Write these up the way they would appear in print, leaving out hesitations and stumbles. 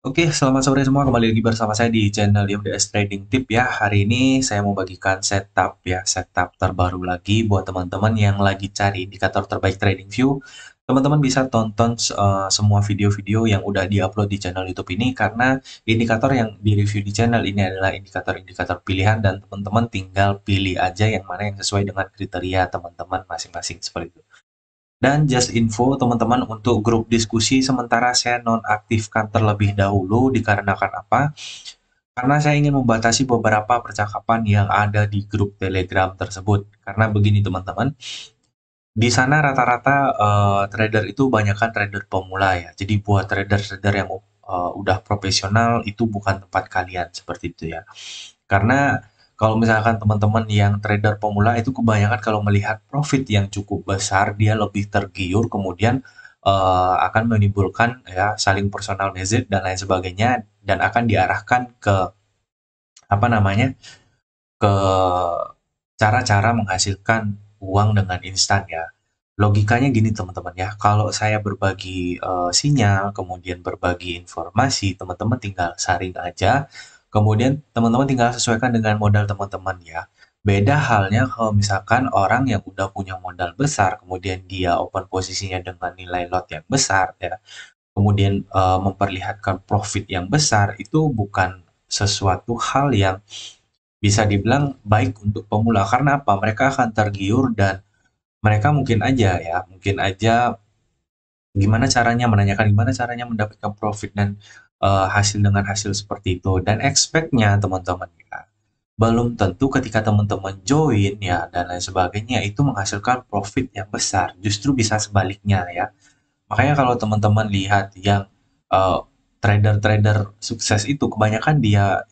Oke, selamat sore semua. Kembali lagi bersama saya di channel YMDS Trading Tip ya. Hari ini saya mau bagikan setup terbaru lagi buat teman-teman yang lagi cari indikator terbaik TradingView. Teman-teman bisa tonton semua video-video yang udah diupload di channel YouTube ini karena indikator yang di-review di channel ini adalah indikator-indikator pilihan dan teman-teman tinggal pilih aja yang mana yang sesuai dengan kriteria teman-teman masing-masing seperti itu. Dan just info teman-teman untuk grup diskusi sementara saya nonaktifkan terlebih dahulu dikarenakan apa? Karena saya ingin membatasi beberapa percakapan yang ada di grup Telegram tersebut. Karena begini teman-teman, di sana rata-rata trader itu banyakkan trader pemula ya. Jadi buat trader-trader yang udah profesional itu bukan tempat kalian seperti itu ya. Karena kalau misalkan teman-teman yang trader pemula itu kebanyakan kalau melihat profit yang cukup besar, dia lebih tergiur, kemudian akan menimbulkan ya saling personal visit dan lain sebagainya, dan akan diarahkan ke apa namanya ke cara-cara menghasilkan uang dengan instan ya. Logikanya gini teman-teman ya, kalau saya berbagi sinyal, kemudian berbagi informasi, teman-teman tinggal saring aja, kemudian teman-teman tinggal sesuaikan dengan modal teman-teman ya. Beda halnya kalau misalkan orang yang udah punya modal besar, kemudian dia open posisinya dengan nilai lot yang besar ya, kemudian memperlihatkan profit yang besar, itu bukan sesuatu hal yang bisa dibilang baik untuk pemula. Karena apa? Mereka akan tergiur dan mereka mungkin aja gimana caranya menanyakan gimana caranya mendapatkan profit dan hasil dengan hasil seperti itu. Dan expect-nya teman-teman ya, belum tentu ketika teman-teman join ya dan lain sebagainya itu menghasilkan profit yang besar. Justru bisa sebaliknya ya. Makanya kalau teman-teman lihat yang eh, trader-trader sukses itu kebanyakan dia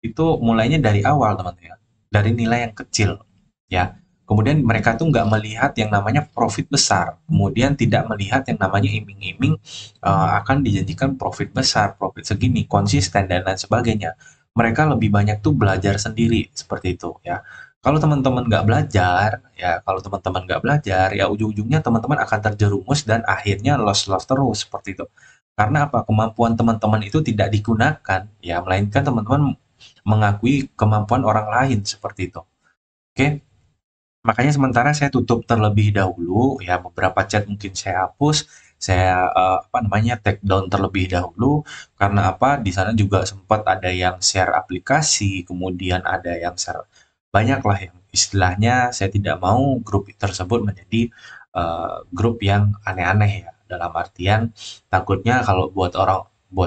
itu mulainya dari awal teman-teman ya, dari nilai yang kecil ya. Kemudian mereka tuh nggak melihat yang namanya profit besar, kemudian tidak melihat yang namanya iming-iming akan dijanjikan profit besar, profit segini, konsisten dan lain sebagainya. Mereka lebih banyak tuh belajar sendiri seperti itu ya. Kalau teman-teman nggak belajar, ya ujung-ujungnya teman-teman akan terjerumus dan akhirnya loss-loss terus seperti itu. Karena apa? Kemampuan teman-teman itu tidak digunakan, ya, melainkan teman-teman mengakui kemampuan orang lain seperti itu. Oke, makanya sementara saya tutup terlebih dahulu ya, beberapa chat mungkin saya hapus, saya take down terlebih dahulu karena apa? Di sana juga sempat ada yang share aplikasi, kemudian ada yang share banyak lah yang istilahnya saya tidak mau grup tersebut menjadi grup yang aneh-aneh ya. Dalam artian takutnya kalau buat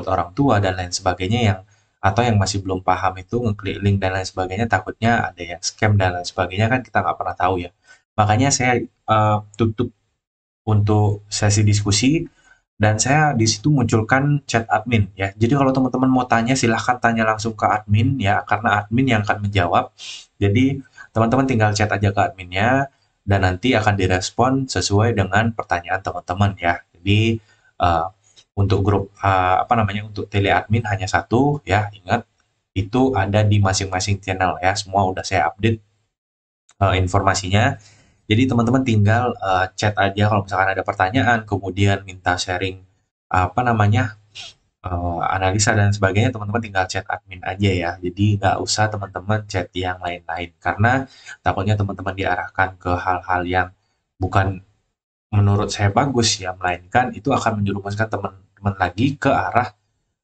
orang tua dan lain sebagainya yang atau yang masih belum paham itu ngeklik link dan lain sebagainya, takutnya ada yang scam dan lain sebagainya, kan kita nggak pernah tahu ya. Makanya saya tutup untuk sesi diskusi dan saya di situ munculkan chat admin ya. Jadi kalau teman-teman mau tanya silahkan tanya langsung ke admin ya, karena admin yang akan menjawab. Jadi teman-teman tinggal chat aja ke adminnya dan nanti akan direspon sesuai dengan pertanyaan teman-teman ya. Jadi untuk grup untuk tele admin hanya satu ya, ingat itu ada di masing-masing channel ya. Semua udah saya update informasinya. Jadi teman-teman tinggal chat aja kalau misalkan ada pertanyaan, kemudian minta sharing analisa dan sebagainya, teman-teman tinggal chat admin aja ya. Jadi nggak usah teman-teman chat yang lain-lain karena takutnya teman-teman diarahkan ke hal-hal yang bukan menurut saya bagus ya, melainkan itu akan menjerumuskan teman-teman lagi ke arah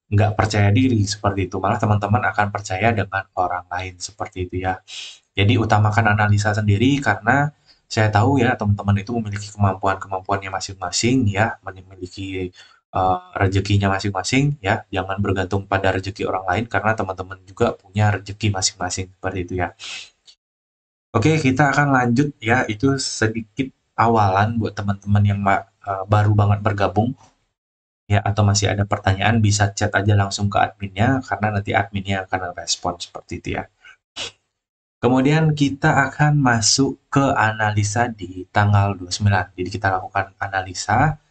nggak percaya diri seperti itu. Malah teman-teman akan percaya dengan orang lain seperti itu ya. Jadi utamakan analisa sendiri karena saya tahu ya teman-teman itu memiliki kemampuannya masing-masing ya, memiliki rezekinya masing-masing ya. Jangan bergantung pada rezeki orang lain karena teman-teman juga punya rezeki masing-masing seperti itu ya. Oke, kita akan lanjut ya. Itu sedikit awalan buat teman-teman yang baru banget bergabung ya, atau masih ada pertanyaan bisa chat aja langsung ke adminnya karena nanti adminnya akan respon seperti itu ya. Kemudian kita akan masuk ke analisa di tanggal 29. Jadi kita lakukan analisa.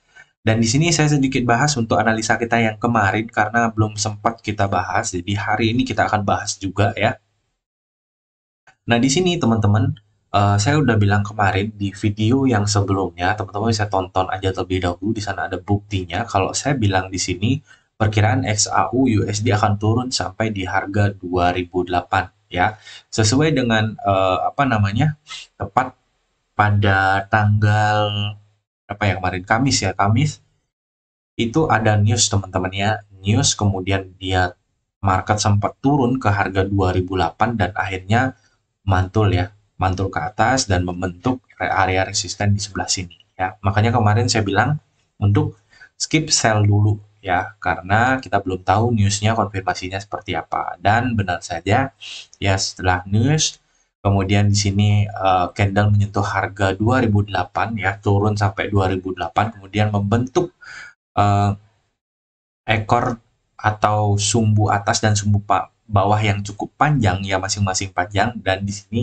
Dan di sini saya sedikit bahas untuk analisa kita yang kemarin karena belum sempat kita bahas. Jadi hari ini kita akan bahas juga ya. Nah, di sini teman-teman, saya udah bilang kemarin di video yang sebelumnya, teman-teman bisa tonton aja terlebih dahulu, di sana ada buktinya kalau saya bilang di sini perkiraan XAU USD akan turun sampai di harga 2008 ya. Sesuai dengan apa namanya? Tepat pada tanggal apa ya kemarin Kamis ya, Kamis itu ada news teman-teman ya. News kemudian dia market sempat turun ke harga 2008 dan akhirnya mantul ya, mantul ke atas dan membentuk area resisten di sebelah sini ya. Makanya kemarin saya bilang untuk skip sell dulu ya, karena kita belum tahu newsnya konfirmasinya seperti apa. Dan benar saja ya, setelah news kemudian di sini candle menyentuh harga 2008 ya, turun sampai 2008 kemudian membentuk eh, ekor atau sumbu atas dan sumbu bawah yang cukup panjang ya, masing-masing panjang, dan di sini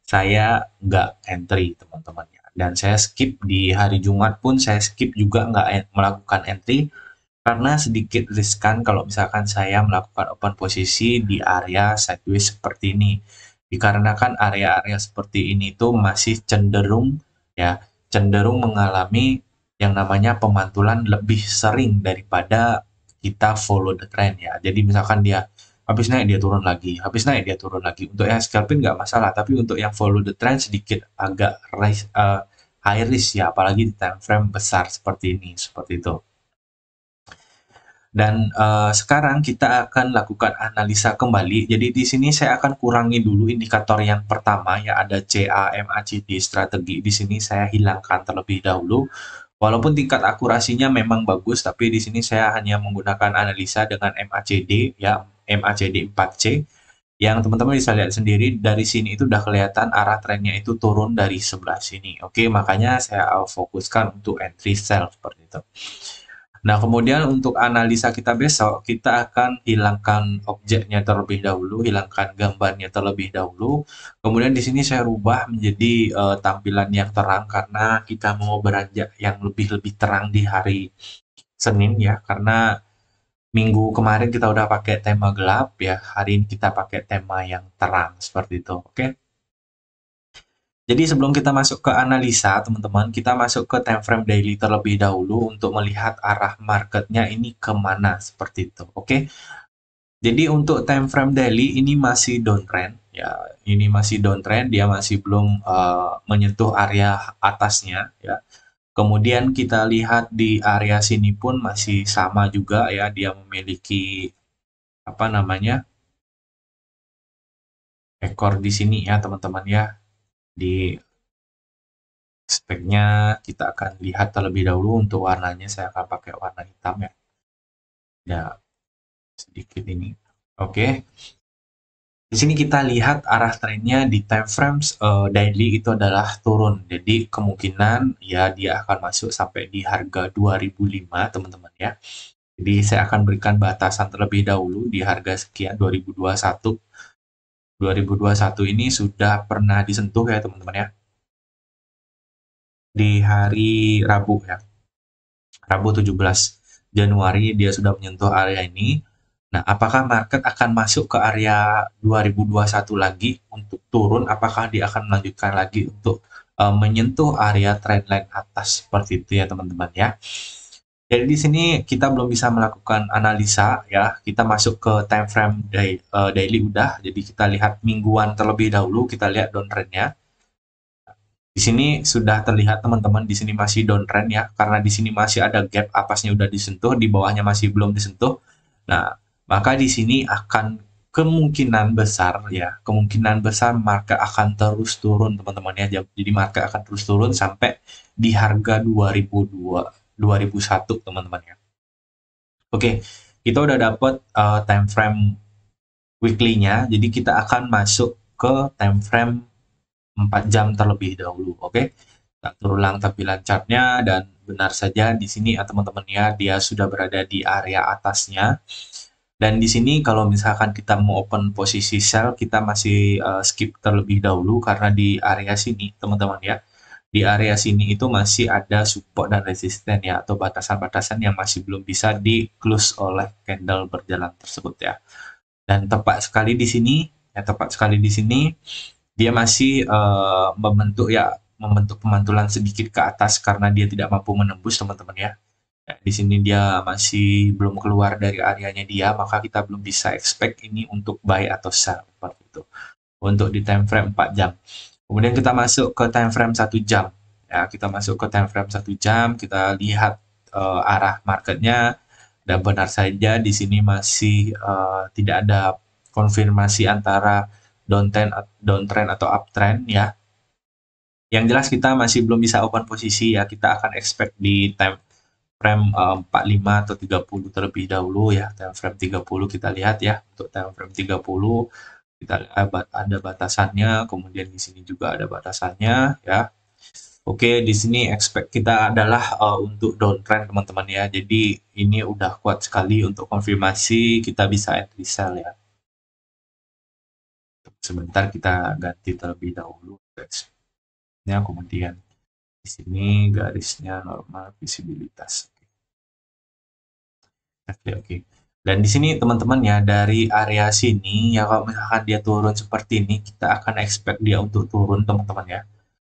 saya nggak entry teman-teman ya, dan saya skip di hari Jumat pun saya skip juga nggak melakukan entry karena sedikit riskan kalau misalkan saya melakukan open posisi di area sideways seperti ini, dikarenakan area-area seperti ini tuh masih cenderung ya, cenderung mengalami yang namanya pemantulan lebih sering daripada kita follow the trend ya. Jadi misalkan dia habis naik dia turun lagi, habis naik dia turun lagi. Untuk yang scalping nggak masalah, tapi untuk yang follow the trend sedikit agak high risk ya, apalagi di time frame besar seperti ini, seperti itu. Dan sekarang kita akan lakukan analisa kembali. Jadi di sini saya akan kurangi dulu indikator yang pertama ya, ada CAMACD strategi. Di sini saya hilangkan terlebih dahulu. Walaupun tingkat akurasinya memang bagus, tapi di sini saya hanya menggunakan analisa dengan MACD ya, MACD 4C. Yang teman-teman bisa lihat sendiri dari sini itu udah kelihatan arah trennya itu turun dari sebelah sini. Oke, makanya saya fokuskan untuk entry sell seperti itu. Nah, kemudian untuk analisa kita besok, kita akan hilangkan objeknya terlebih dahulu, hilangkan gambarnya terlebih dahulu. Kemudian di sini saya rubah menjadi tampilan yang terang karena kita mau beranjak yang lebih-lebih terang di hari Senin ya, karena minggu kemarin kita udah pakai tema gelap ya, hari ini kita pakai tema yang terang seperti itu. Oke. Jadi sebelum kita masuk ke analisa, teman-teman, kita masuk ke time frame daily terlebih dahulu untuk melihat arah marketnya ini kemana, seperti itu. Oke, jadi untuk time frame daily ini masih downtrend, ya, ini masih downtrend, dia masih belum menyentuh area atasnya, ya. Kemudian kita lihat di area sini pun masih sama juga, ya, dia memiliki apa namanya ekor di sini ya, teman-teman ya, di speknya kita akan lihat terlebih dahulu. Untuk warnanya saya akan pakai warna hitam ya. Ya, sedikit ini. Oke. Di sini kita lihat arah trennya di time frames daily itu adalah turun. Jadi kemungkinan ya dia akan masuk sampai di harga 2005 teman-teman ya. Jadi saya akan berikan batasan terlebih dahulu di harga sekian 2021. 2021 ini sudah pernah disentuh ya teman-teman ya. Di hari Rabu ya. Rabu 17 Januari dia sudah menyentuh area ini. Nah, apakah market akan masuk ke area 2021 lagi untuk turun? Apakah dia akan melanjutkan lagi untuk menyentuh area trendline atas seperti itu ya teman-teman ya. Jadi di sini kita belum bisa melakukan analisa ya. Kita masuk ke time frame daily udah. Jadi kita lihat mingguan terlebih dahulu. Kita lihat downtrendnya. Di sini sudah terlihat teman-teman, di sini masih downtrend ya, karena di sini masih ada gap atasnya udah disentuh, di bawahnya masih belum disentuh. Nah, maka di sini akan kemungkinan besar ya, kemungkinan besar market akan terus turun teman-teman ya. Jadi market akan terus turun sampai di harga 2002, 2001 teman-teman ya. Oke, kita udah dapat time frame weekly-nya, jadi kita akan masuk ke time frame 4 jam terlebih dahulu. Oke, kita ulang tampilan chartnya dan benar saja di sini ya teman-teman ya, dia sudah berada di area atasnya. Dan di sini kalau misalkan kita mau open posisi sell, kita masih skip terlebih dahulu karena di area sini teman-teman ya, di area sini itu masih ada support dan resisten ya, atau batasan-batasan yang masih belum bisa di close oleh candle berjalan tersebut ya. Dan tepat sekali di sini ya, tepat sekali di sini dia masih membentuk pemantulan sedikit ke atas karena dia tidak mampu menembus teman-teman ya. Di sini dia masih belum keluar dari areanya dia, maka kita belum bisa expect ini untuk buy atau sell seperti itu. Untuk di time frame 4 jam. Kemudian kita masuk ke time frame 1 jam. Ya, kita masuk ke time frame 1 jam, kita lihat arah marketnya, dan benar saja di sini masih tidak ada konfirmasi antara downtrend atau uptrend ya. Yang jelas kita masih belum bisa open posisi ya, kita akan expect di time frame 45 atau 30 terlebih dahulu ya. Time frame 30 kita lihat ya. Untuk time frame 30 kita ada batasannya, kemudian di sini juga ada batasannya ya. Oke, di sini expect kita adalah untuk downtrend teman-teman ya. Jadi ini udah kuat sekali untuk konfirmasi kita bisa entry sell ya. Sebentar kita ganti terlebih dahulu guys. Ya, kemudian di sini garisnya normal visibilitas. Oke. Dan di sini teman-teman ya, dari area sini ya, kalau misalkan dia turun seperti ini, kita akan expect dia untuk turun teman-teman ya.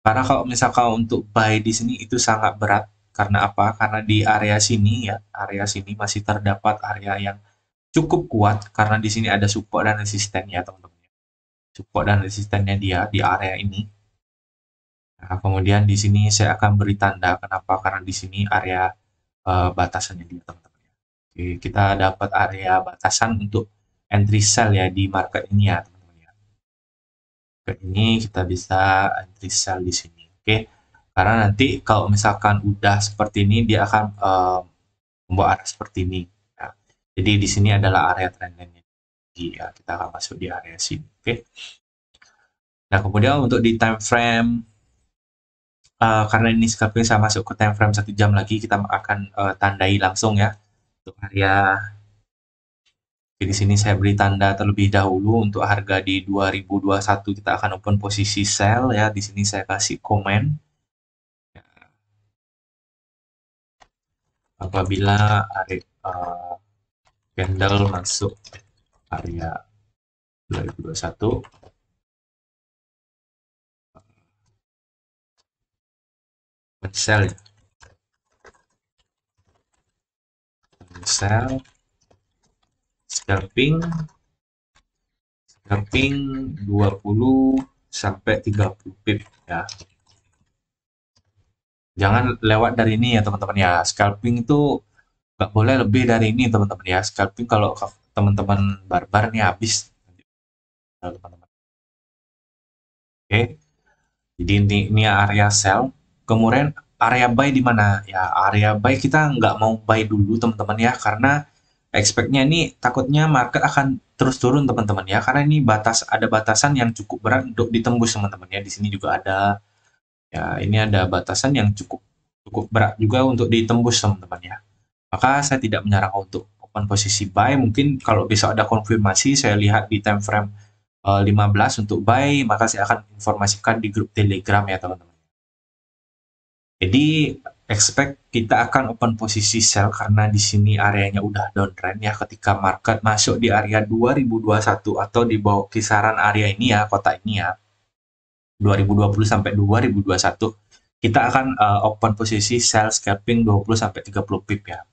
Karena kalau misalkan untuk buy di sini itu sangat berat. Karena apa? Karena di area sini ya, area sini masih terdapat area yang cukup kuat karena di sini ada support dan resisten ya teman-teman. Support dan resistennya dia di area ini. Nah, kemudian di sini saya akan beri tanda kenapa? Karena di sini area batasannya dia teman-teman. Oke, kita dapat area batasan untuk entry sell ya di market ini ya teman-teman ya. Market ini kita bisa entry sell di sini. Oke. Karena nanti kalau misalkan udah seperti ini dia akan membawa arah seperti ini. Ya. Jadi di sini adalah area trendnya. Ya, kita akan masuk di area sini. Oke. Nah, kemudian untuk di time frame karena ini scalping saya masuk ke time frame 1 jam lagi, kita akan tandai langsung ya untuk area. Di sini saya beri tanda terlebih dahulu untuk harga di 2021 kita akan open posisi sell ya. Di sini saya kasih komen. Apabila area candle masuk area 2021 sell ya. Sell scalping 20 sampai 30 pip ya. Jangan lewat dari ini ya teman-teman ya. Scalping itu nggak boleh lebih dari ini teman-teman ya. Scalping kalau teman-teman barbar nih habis teman-teman. Oke. Jadi ini area sell. Kemudian area buy di mana? Ya, area buy kita nggak mau buy dulu teman-teman ya, karena expect-nya ini takutnya market akan terus turun teman-teman ya, karena ini ada batasan yang cukup berat untuk ditembus teman-teman ya. Di sini juga ada ya, ini ada batasan yang cukup berat juga untuk ditembus teman-teman ya. Maka saya tidak menyarankan untuk open posisi buy. Mungkin kalau besok ada konfirmasi saya lihat di time frame 15 untuk buy, maka saya akan informasikan di grup Telegram ya teman-teman. Jadi expect kita akan open posisi sell karena di sini areanya udah downtrend ya. Ketika market masuk di area 2021 atau di bawah kisaran area ini ya, kota ini ya, 2020 sampai 2021, kita akan open posisi sell scalping 20 sampai 30 pip ya.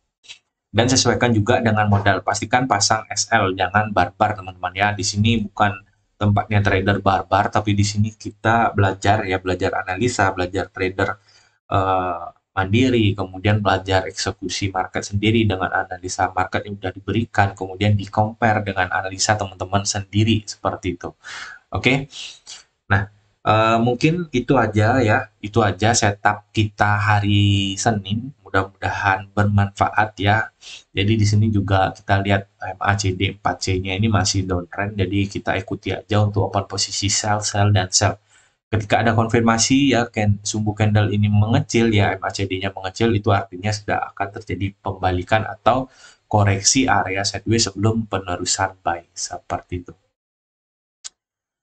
Dan sesuaikan juga dengan modal. Pastikan pasang SL, jangan barbar teman-teman ya. Di sini bukan tempatnya trader barbar, tapi di sini kita belajar ya, belajar analisa, belajar trader mandiri, kemudian belajar eksekusi market sendiri dengan analisa market yang sudah diberikan, kemudian di compare dengan analisa teman-teman sendiri seperti itu. Oke. Nah, mungkin itu aja ya, itu aja setup kita hari Senin. Mudah-mudahan bermanfaat ya. Jadi di sini juga kita lihat MACD 4C-nya ini masih downtrend, jadi kita ikuti aja untuk open posisi sell, sell, dan sell. Ketika ada konfirmasi ya sumbu candle ini mengecil ya, MACD-nya mengecil, itu artinya sudah akan terjadi pembalikan atau koreksi area sideways sebelum penerusan buy seperti itu.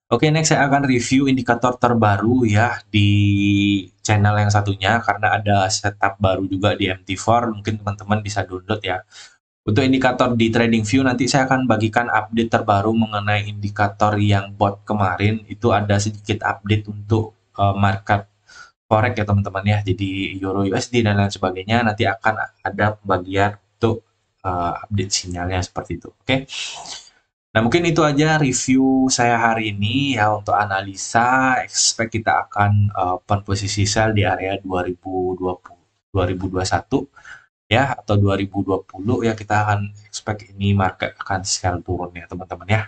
Oke, next saya akan review indikator terbaru ya di channel yang satunya karena ada setup baru juga di MT4, mungkin teman-teman bisa download ya. Untuk indikator di TradingView nanti saya akan bagikan update terbaru mengenai indikator yang bot kemarin, itu ada sedikit update untuk market forex ya teman-teman ya. Jadi euro USD dan lain sebagainya nanti akan ada pembagian untuk update sinyalnya seperti itu. Oke. Nah, mungkin itu aja review saya hari ini ya untuk analisa. Expect kita akan open posisi sell di area 2020, 2021 ya atau 2020 ya, kita akan expect ini market akan sell turun ya teman-teman ya.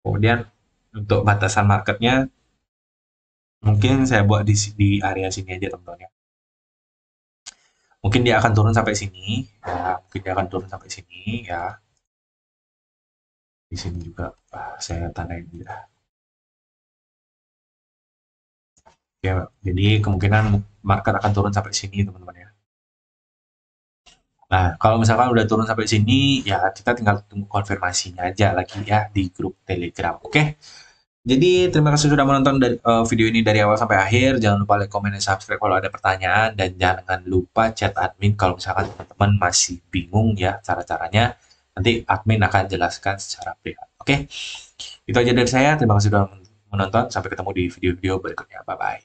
Kemudian untuk batasan marketnya mungkin saya buat di area sini aja teman-teman ya. Mungkin dia akan turun sampai sini ya, mungkin dia akan turun sampai sini ya. Di sini juga saya tandain juga. Ya, jadi kemungkinan market akan turun sampai sini teman-teman ya. Nah, kalau misalkan udah turun sampai sini, ya kita tinggal tunggu konfirmasinya aja lagi ya di grup Telegram. Oke. Jadi terima kasih sudah menonton video ini dari awal sampai akhir. Jangan lupa like, comment, dan subscribe kalau ada pertanyaan. Dan jangan lupa chat admin kalau misalkan teman-teman masih bingung ya cara-caranya. Nanti admin akan jelaskan secara privat. Oke. Itu aja dari saya. Terima kasih sudah menonton. Sampai ketemu di video-video berikutnya. Bye-bye.